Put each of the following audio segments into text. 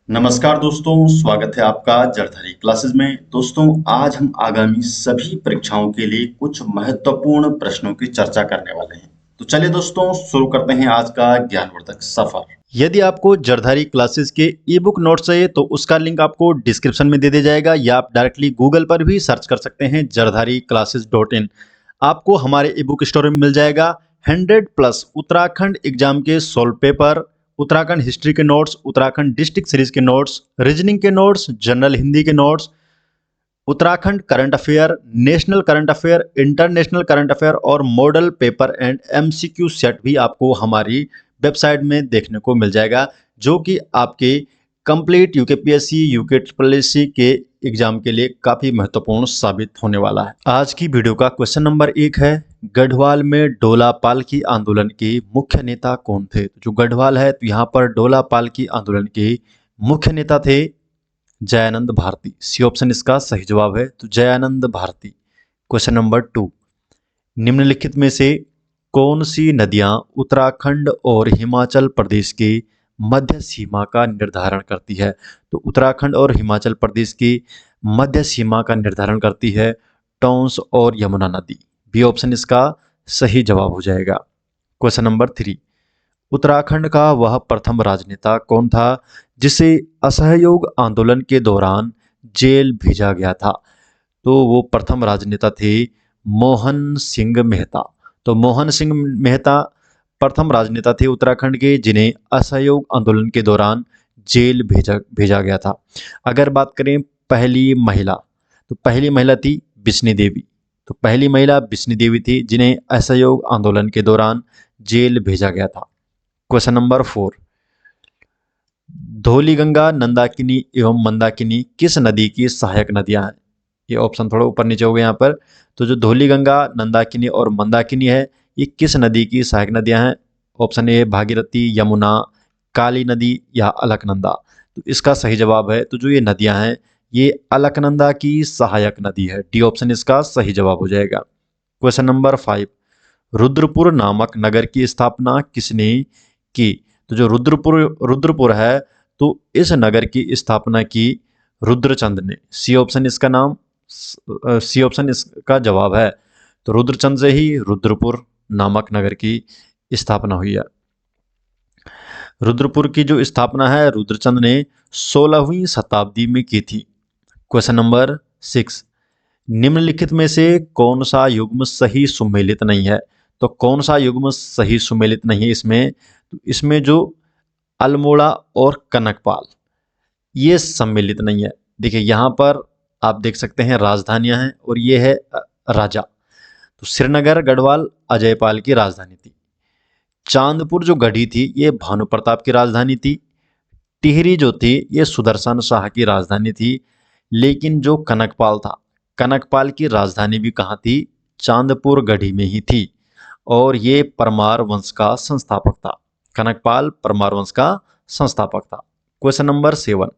नमस्कार दोस्तों, स्वागत है आपका जरधरी क्लासेस में। दोस्तों, आज हम आगामी सभी परीक्षाओं के लिए कुछ महत्वपूर्ण प्रश्नों की चर्चा करने वाले हैं। तो चलिए दोस्तों, शुरू करते हैं आज का ज्ञानवर्धक सफर। यदि आपको जरधारी क्लासेस के ई बुक नोट्स चाहिए तो उसका लिंक आपको डिस्क्रिप्शन में दे दिया जाएगा, या आप डायरेक्टली गूगल पर भी सर्च कर सकते हैं jardhari-classes.in। आपको हमारे ई बुक स्टोर में मिल जाएगा 100+ उत्तराखंड एग्जाम के सोल्व पेपर, उत्तराखंड हिस्ट्री के नोट्स, उत्तराखंड डिस्ट्रिक्ट सीरीज के नोट्स, रीजनिंग के नोट्स, जनरल हिंदी के notes, Uttarakhand current affair, national current affair, international current affair और model paper and MCQ set भी आपको हमारी वेबसाइट में देखने को मिल जाएगा, जो कि आपके complete UKPSC, UK triple SC के एग्जाम के लिए काफ़ी महत्वपूर्ण साबित होने वाला है। आज की वीडियो का क्वेश्चन नंबर 1 है, गढ़वाल में डोला पालकी आंदोलन के मुख्य नेता कौन थे? तो जो गढ़वाल है, तो यहाँ पर डोला पालकी आंदोलन के मुख्य नेता थे जयानंद भारती। सी ऑप्शन इसका सही जवाब है, तो जयानंद भारती। क्वेश्चन नंबर 2, निम्नलिखित में से कौन सी नदियां उत्तराखंड और हिमाचल प्रदेश के मध्य सीमा का निर्धारण करती है? तो उत्तराखंड और हिमाचल प्रदेश की मध्य सीमा का निर्धारण करती है टॉन्स और यमुना नदी। बी ऑप्शन इसका सही जवाब हो जाएगा। क्वेश्चन नंबर 3, उत्तराखंड का वह प्रथम राजनेता कौन था जिसे असहयोग आंदोलन के दौरान जेल भेजा गया था? तो वो प्रथम राजनेता थे मोहन सिंह मेहता। तो मोहन सिंह मेहता प्रथम राजनेता थे उत्तराखंड के जिन्हें असहयोग आंदोलन के दौरान जेल भेजा गया था। अगर बात करें पहली महिला, तो पहली महिला थी बिश्नी देवी। तो पहली महिला बिश्नी देवी थी जिन्हें असहयोग आंदोलन के दौरान जेल भेजा गया था। क्वेश्चन नंबर 4, धौलीगंगा, नंदाकिनी एवं मंदाकिनी किस नदी की सहायक नदियां हैं? ये ऑप्शन थोड़ा ऊपर नीचे हो गए यहाँ पर। तो जो धौलीगंगा, नंदाकिनी और मंदाकिनी है, ये किस नदी की सहायक नदियां हैं? ऑप्शन ए भागीरथी, यमुना, काली नदी या अलकनंदा। तो इसका सही जवाब है, तो जो ये नदियां हैं ये अलकनंदा की सहायक नदी है। डी ऑप्शन इसका सही जवाब हो जाएगा। क्वेश्चन नंबर 5, रुद्रपुर नामक नगर की स्थापना किसने की? तो जो रुद्रपुर है, तो इस नगर की स्थापना की रुद्रचंद ने। सी ऑप्शन इसका जवाब है, तो रुद्रचंद से ही रुद्रपुर नामक नगर की स्थापना हुई है। रुद्रपुर की जो स्थापना है रुद्रचंद ने 16वीं शताब्दी में की थी। क्वेश्चन नंबर 6, निम्नलिखित में से कौन सा युग्म सही सुमेलित नहीं है? तो कौन सा युग्म सही सुमेलित नहीं है इसमें? तो इसमें जो अल्मोड़ा और कनकपाल ये सम्मिलित नहीं है। देखिए यहाँ पर आप देख सकते हैं राजधानियां हैं और ये है राजा। तो श्रीनगर गढ़वाल अजयपाल की राजधानी थी। चांदपुर जो गढ़ी थी ये भानु प्रताप की राजधानी थी। टिहरी जो थी ये सुदर्शन शाह की राजधानी थी। लेकिन जो कनकपाल था, कनकपाल की राजधानी भी कहाँ थी? चांदपुर गढ़ी में ही थी। और ये परमार वंश का संस्थापक था। कनकपाल परमार वंश का संस्थापक था। क्वेश्चन नंबर 7,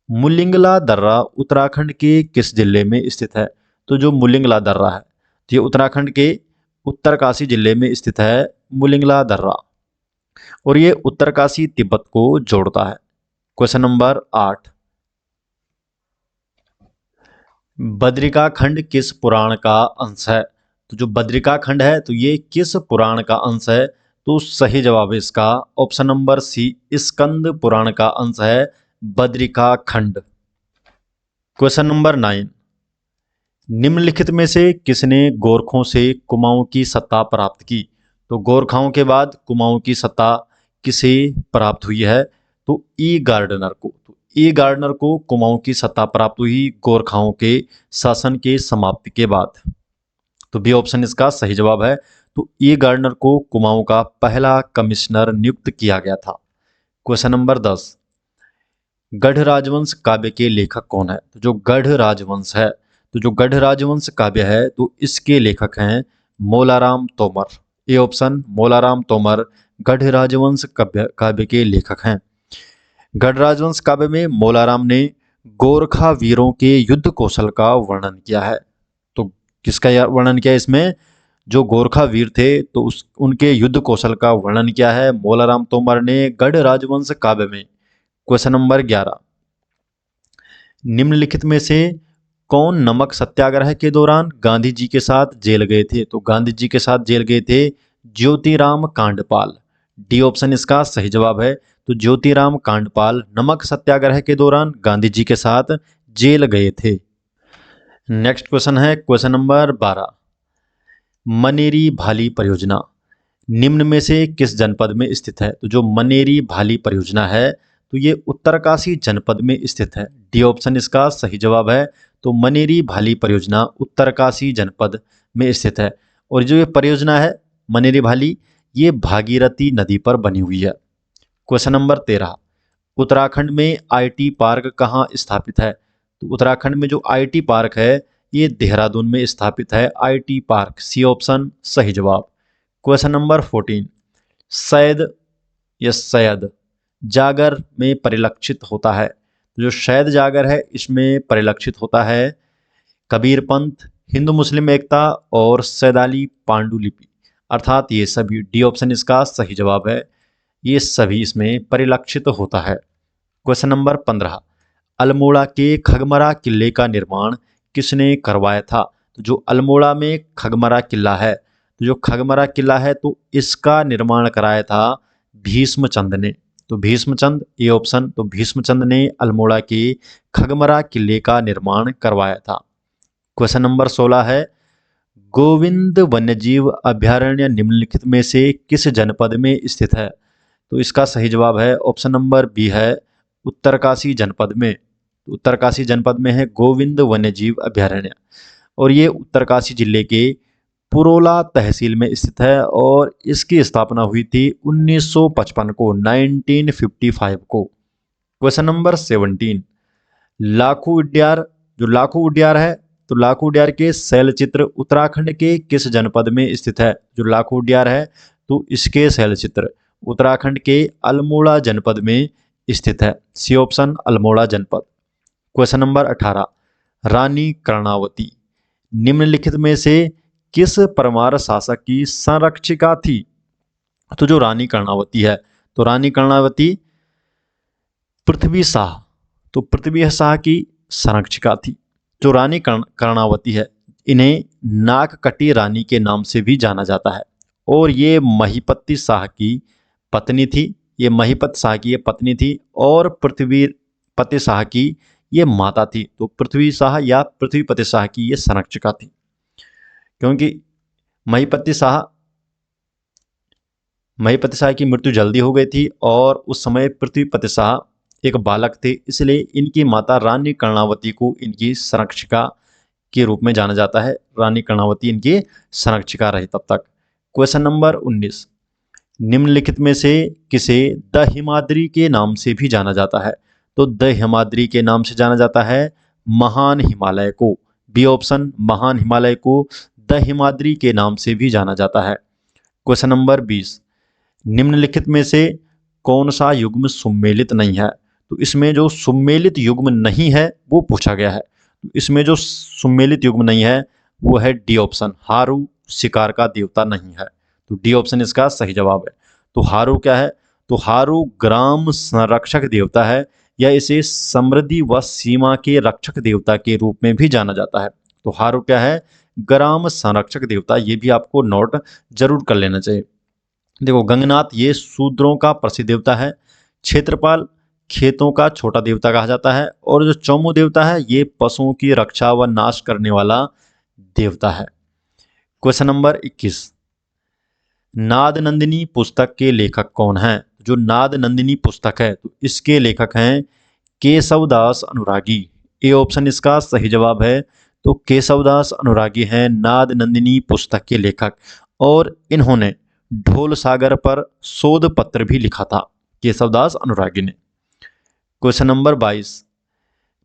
मुलिंगला दर्रा उत्तराखंड के किस जिले में स्थित है? तो जो मुलिंगला दर्रा है, तो ये उत्तराखंड के उत्तरकाशी जिले में स्थित है मुलिंगला दर्रा, और ये उत्तरकाशी तिब्बत को जोड़ता है। क्वेश्चन नंबर 8, बद्रिका खंड किस पुराण का अंश है? तो जो बद्रिका खंड है, तो ये किस पुराण का अंश है? तो सही जवाब है इसका option number C, Skanda Purana का अंश है बद्रिका खंड। क्वेश्चन नंबर 9, निम्नलिखित में से किसने गोरखों से कुमाऊं की सत्ता प्राप्त की? तो गोरखाओं के बाद कुमाऊं की सत्ता किसे प्राप्त हुई है? तो ई गार्डनर को। तो ई गार्डनर को कुमाऊं की सत्ता प्राप्त हुई गोरखाओं के शासन के समाप्ति के बाद। तो बी ऑप्शन इसका सही जवाब है। तो ई गार्डनर को कुमाऊं का पहला कमिश्नर नियुक्त किया गया था। क्वेश्चन नंबर 10, गढ़ राजवंश काव्य के लेखक कौन है? तो जो गढ़ राजवंश है, तो जो गढ़ राजवंश काव्य है, तो इसके लेखक हैं मोलाराम तोमर। ए ऑप्शन मोलाराम तोमर गढ़ राजवंश काव्य के लेखक हैं। गढ़ राजवंश काव्य में मोलाराम ने गोरखा वीरों के युद्ध कौशल का वर्णन किया है। तो किसका वर्णन किया इसमें? जो गोरखा वीर थे, तो उनके युद्ध कौशल का वर्णन किया है मोलाराम तोमर ने गढ़ राजवंश काव्य में। क्वेश्चन नंबर 11, निम्नलिखित में से कौन नमक सत्याग्रह के दौरान गांधी जी के साथ जेल गए थे? तो गांधी जी के साथ जेल गए थे ज्योतिराम कांडपाल। डी ऑप्शन इसका सही जवाब है। तो ज्योतिराम कांडपाल नमक सत्याग्रह के दौरान गांधी जी के साथ जेल गए थे। नेक्स्ट क्वेश्चन है क्वेश्चन नंबर 12, मनेरी भाली परियोजना निम्न में से किस जनपद में स्थित है? तो जो मनेरी भाली परियोजना है तो ये उत्तरकाशी जनपद में स्थित है। डी ऑप्शन इसका सही जवाब है। तो मनेरी भाली परियोजना उत्तरकाशी जनपद में स्थित है। और जो ये परियोजना है मनेरी भाली, ये भागीरथी नदी पर बनी हुई है। क्वेश्चन नंबर 13, उत्तराखंड में आईटी पार्क कहाँ स्थापित है? तो उत्तराखंड में जो आईटी पार्क है ये देहरादून में स्थापित है। आईटी पार्क, सी ऑप्शन सही जवाब। क्वेश्चन नंबर 14, सैद या सैयद जागर में परिलक्षित होता है। जो शैद जागर है इसमें परिलक्षित होता है कबीर पंथ, हिंदू मुस्लिम एकता और सैदाली पांडुलिपि, अर्थात ये सभी। डी ऑप्शन इसका सही जवाब है। ये सभी इसमें परिलक्षित होता है। क्वेश्चन नंबर 15, अल्मोड़ा के खगमरा किले का निर्माण किसने करवाया था? तो जो अल्मोड़ा में खगमरा किला है, तो जो खगमरा किला है तो इसका निर्माण कराया था भीष्मचंद ने। तो भीष्मचंद, ये ऑप्शन। तो भीष्मचंद ने अल्मोड़ा के खगमरा किले का निर्माण करवाया था। क्वेश्चन नंबर 16 है, गोविंद वन्यजीव अभयारण्य निम्नलिखित में से किस जनपद में स्थित है? तो इसका सही जवाब है ऑप्शन नंबर बी है, उत्तरकाशी जनपद में। उत्तरकाशी जनपद में है गोविंद वन्यजीव अभयारण्य और ये उत्तरकाशी जिले के पुरोला तहसील में स्थित है और इसकी स्थापना हुई थी 1955 को, 1955 को। क्वेश्चन नंबर 17, लाखू उड्यार, जो लाखू उड्यार है तो लाखू उड्यार के शैलचित्र उत्तराखंड के किस जनपद में स्थित है? जो लाखू उड्यार है तो इसके शैलचित्र उत्तराखंड के अल्मोड़ा जनपद में स्थित है। सी ऑप्शन अल्मोड़ा जनपद। क्वेश्चन नंबर 18, रानी कर्णावती निम्नलिखित में से किस परमार शासक की संरक्षिका थी? तो जो रानी कर्णावती है तो रानी कर्णावती पृथ्वी शाह, तो पृथ्वी शाह की संरक्षिका थी। जो रानी कर्णावती है इन्हें नागकटी रानी के नाम से भी जाना जाता है और ये महिपति शाह की पत्नी थी। ये महिपत शाह की ये पत्नी थी और पृथ्वीपति शाह की ये माता थी। तो पृथ्वी शाह या पृथ्वीपति शाह की ये संरक्षिका थी, क्योंकि महिपति शाह की मृत्यु जल्दी हो गई थी और उस समय पृथ्वीपति शाह एक बालक थे, इसलिए इनकी माता रानी कर्णावती को इनकी संरक्षिका के रूप में जाना जाता है। रानी कर्णावती इनकी संरक्षिका रही तब तक। क्वेश्चन नंबर 19, निम्नलिखित में से किसे द हिमाद्री के नाम से भी जाना जाता है? तो द हिमाद्री के नाम से जाना जाता है महान हिमालय को। बी ऑप्शन, महान हिमालय को द हिमाद्री के नाम से भी जाना जाता है। क्वेश्चन नंबर 20, निम्नलिखित में से कौन सा युग्म सुमेलित नहीं है? तो इसमें जो सुमेलित युग्म नहीं है वो पूछा गया है। तो इसमें जो सुमेलित युग्म नहीं है वो है डी ऑप्शन, हारू शिकार का देवता नहीं है। तो डी ऑप्शन इसका सही जवाब है। तो हारू क्या है? तो हारू ग्राम संरक्षक देवता है या इसे समृद्धि व सीमा के रक्षक देवता के रूप में भी जाना जाता है। तो हारू क्या है? ग्राम संरक्षक देवता। ये भी आपको नोट जरूर कर लेना चाहिए। देखो, गंगनाथ ये शूद्रों का प्रसिद्ध देवता है। क्षेत्रपाल खेतों का छोटा देवता कहा जाता है और जो चौमू देवता है ये पशुओं की रक्षा व नाश करने वाला देवता है। क्वेश्चन नंबर 21, नाद नंदिनी पुस्तक के लेखक कौन हैं? जो नाद नंदिनी पुस्तक है तो इसके लेखक हैं केशवदास अनुरागी। ए ऑप्शन इसका सही जवाब है। तो केशवदास अनुरागी हैं नाद नंदिनी पुस्तक के लेखक और इन्होंने ढोल सागर पर शोध पत्र भी लिखा था, केशवदास अनुरागी ने। क्वेश्चन नंबर 22,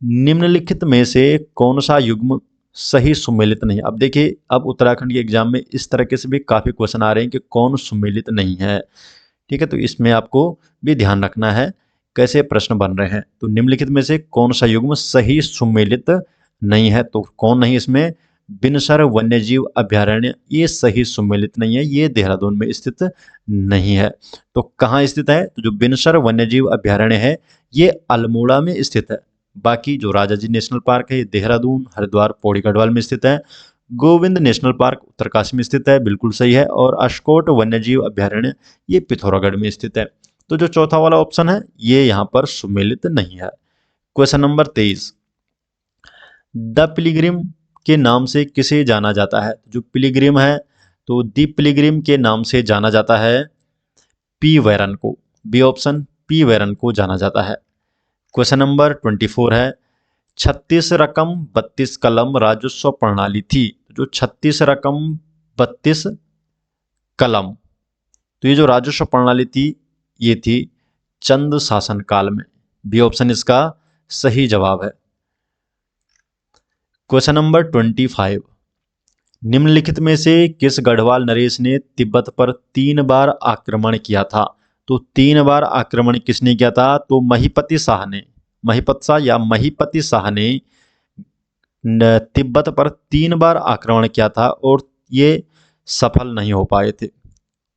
निम्नलिखित में से कौन सा युग्म सही सुमेलित नहीं? अब देखिए, अब उत्तराखंड के एग्जाम में इस तरह से भी काफ़ी क्वेश्चन आ रहे हैं कि कौन सुमेलित नहीं है। ठीक है, तो इसमें आपको भी ध्यान रखना है कैसे प्रश्न बन रहे हैं। तो निम्नलिखित में से कौन सा युग्म सही सुमेलित नहीं है? तो कौन नहीं इसमें? बिनसर वन्यजीव अभ्यारण्य ये सही सुमेलित नहीं है, ये देहरादून में स्थित नहीं है। तो कहाँ स्थित है? तो जो बिनसर वन्यजीव अभ्यारण्य है ये अल्मोड़ा में स्थित है। बाकी जो राजाजी नेशनल पार्क है ये देहरादून, हरिद्वार, पौड़ी गढ़वाल में स्थित है। गोविंद नेशनल पार्क उत्तरकाशी में स्थित है, बिल्कुल सही है। और अशकोट वन्यजीव अभ्यारण्य ये पिथौरागढ़ में स्थित है। तो जो चौथा वाला ऑप्शन है ये यहाँ पर सुमेलित नहीं है। क्वेश्चन नंबर 23, द पिलिग्रिम के नाम से किसे जाना जाता है? जो पिलिग्रिम है तो दी पिलिग्रिम के नाम से जाना जाता है पी वैरन को। बी ऑप्शन, पी वैरन को जाना जाता है। क्वेश्चन नंबर 24 है, 36 रकम 32 कलम राजस्व प्रणाली थी। जो 36 रकम 32 कलम, तो ये जो राजस्व प्रणाली थी ये थी चंद शासन काल में। बी ऑप्शन इसका सही जवाब है। क्वेश्चन नंबर 25, निम्नलिखित में से किस गढ़वाल नरेश ने तिब्बत पर 3 बार आक्रमण किया था? तो 3 बार आक्रमण किसने किया था? तो महिपति शाह ने, महिपत शाह या महिपति शाह ने तिब्बत पर 3 बार आक्रमण किया था और ये सफल नहीं हो पाए थे।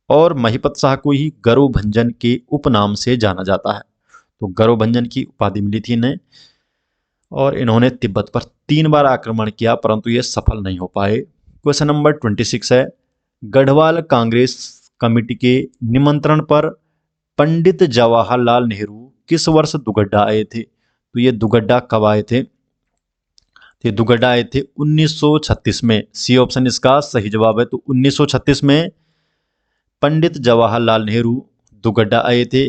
और महिपत शाह को ही गरुभंजन के उपनाम से जाना जाता है। तो गरुभंजन की उपाधि मिली थी इन्हें और इन्होंने तिब्बत पर 3 बार आक्रमण किया परंतु ये सफल नहीं हो पाए। क्वेश्चन नंबर 26 है, गढ़वाल कांग्रेस कमेटी के निमंत्रण पर पंडित जवाहरलाल नेहरू किस वर्ष दुगड्डा आए थे? तो ये दुगड्डा कब आए थे? ये दुगड्डा आए थे 1936 में। सी ऑप्शन इसका सही जवाब है। तो 1936 में पंडित जवाहरलाल नेहरू दुगड्डा आए थे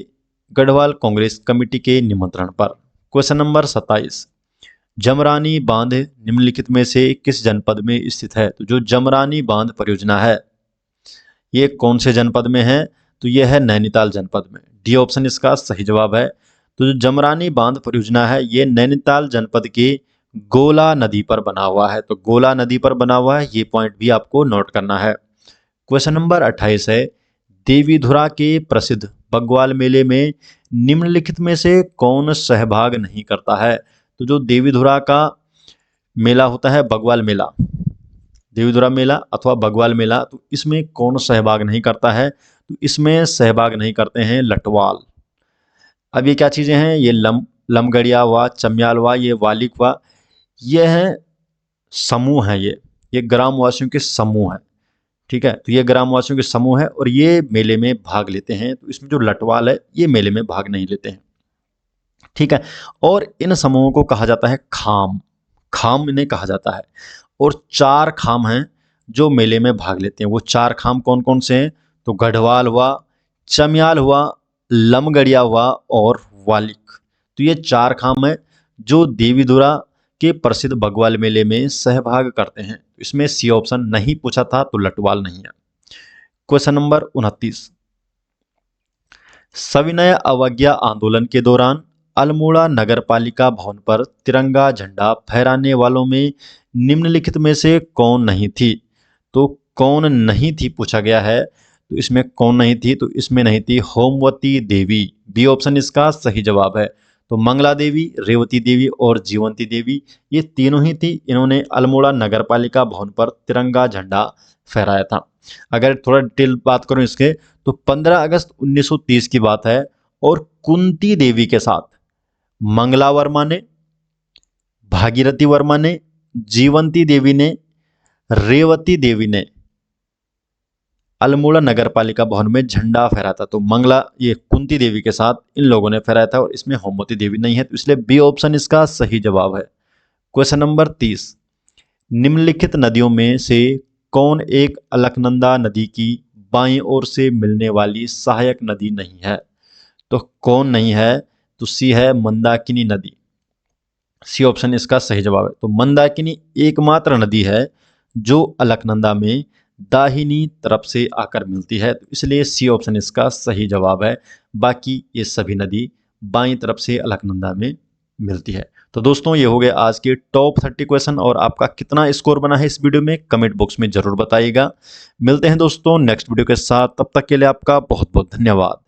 गढ़वाल कांग्रेस कमेटी के निमंत्रण पर। क्वेश्चन नंबर 27, जमरानी बांध निम्नलिखित में से किस जनपद में स्थित है? तो जो जमरानी बांध परियोजना है ये कौन से जनपद में है? तो यह है नैनीताल जनपद में। डी ऑप्शन इसका सही जवाब है। तो जो जमरानी बांध परियोजना है ये नैनीताल जनपद के गोला नदी पर बना हुआ है। तो गोला नदी पर बना हुआ है, ये पॉइंट भी आपको नोट करना है। क्वेश्चन नंबर 28 है, देवीधुरा के प्रसिद्ध बग्वाल मेले में निम्नलिखित में से कौन सहभाग नहीं करता है? तो जो देवीधुरा का मेला होता है बग्वाल मेला, देवीधुरा मेला अथवा बग्वाल मेला, तो इसमें कौन सहभाग नहीं करता है? तो इसमें सहभाग नहीं करते हैं लटवाल। अब ये क्या चीज़ें हैं? ये लमगड़िया हुआ, चम्याल हुआ, ये वालिक हुआ, ये है समूह है, ये ग्रामवासियों के समूह है। ठीक है, तो ये ग्रामवासियों के समूह है और ये मेले में भाग लेते हैं। तो इसमें जो लटवाल है ये मेले में भाग नहीं लेते हैं। ठीक है, और इन समूहों को कहा जाता है खाम, खाम इन्हें कहा जाता है। और 4 खाम हैं जो मेले में भाग लेते हैं। वो 4 खाम कौन कौन से हैं? तो गढ़वाल हुआ, चम्याल हुआ, लमगड़िया हुआ और वालिक। तो ये 4 खाम हैं जो देवीधुरा के प्रसिद्ध बग्वाल मेले में सहभाग करते हैं। इसमें सी ऑप्शन नहीं पूछा था तो लटवाल नहीं है। क्वेश्चन नंबर 29, सविनय अवज्ञा आंदोलन के दौरान अल्मोड़ा नगरपालिका भवन पर तिरंगा झंडा फहराने वालों में निम्नलिखित में से कौन नहीं थी? तो कौन नहीं थी पूछा गया है। तो इसमें कौन नहीं थी? तो इसमें नहीं थी होमवती देवी। बी ऑप्शन इसका सही जवाब है। तो मंगला देवी, रेवती देवी और जीवंती देवी ये तीनों ही थी। इन्होंने अल्मोड़ा नगरपालिका भवन पर तिरंगा झंडा फहराया था। अगर थोड़ा डिटेल बात करूं इसके, तो 15 अगस्त 1930 की बात है और कुंती देवी के साथ मंगला वर्मा ने, भागीरथी वर्मा ने, जीवंती देवी ने, रेवती देवी ने अल्मोड़ा नगरपालिका भवन में झंडा फहराया था। तो मंगला, ये कुंती देवी के साथ इन लोगों ने फहराया था और इसमें होमवती देवी नहीं है, तो इसलिए बी ऑप्शन इसका सही जवाब है। क्वेश्चन नंबर 30, निम्नलिखित नदियों में से कौन एक अलकनंदा नदी की बाईं ओर से मिलने वाली सहायक नदी नहीं है? तो कौन नहीं है? तो सी है मंदाकिनी नदी। सी ऑप्शन इसका सही जवाब है। तो मंदाकिनी एकमात्र नदी है जो अलकनंदा में दाहिनी तरफ से आकर मिलती है, तो इसलिए सी ऑप्शन इसका सही जवाब है। बाकी ये सभी नदी बाईं तरफ से अलकनंदा में मिलती है। तो दोस्तों ये हो गए आज के टॉप 30 क्वेश्चन और आपका कितना स्कोर बना है इस वीडियो में कमेंट बॉक्स में जरूर बताइएगा। मिलते हैं दोस्तों नेक्स्ट वीडियो के साथ, तब तक के लिए आपका बहुत बहुत धन्यवाद।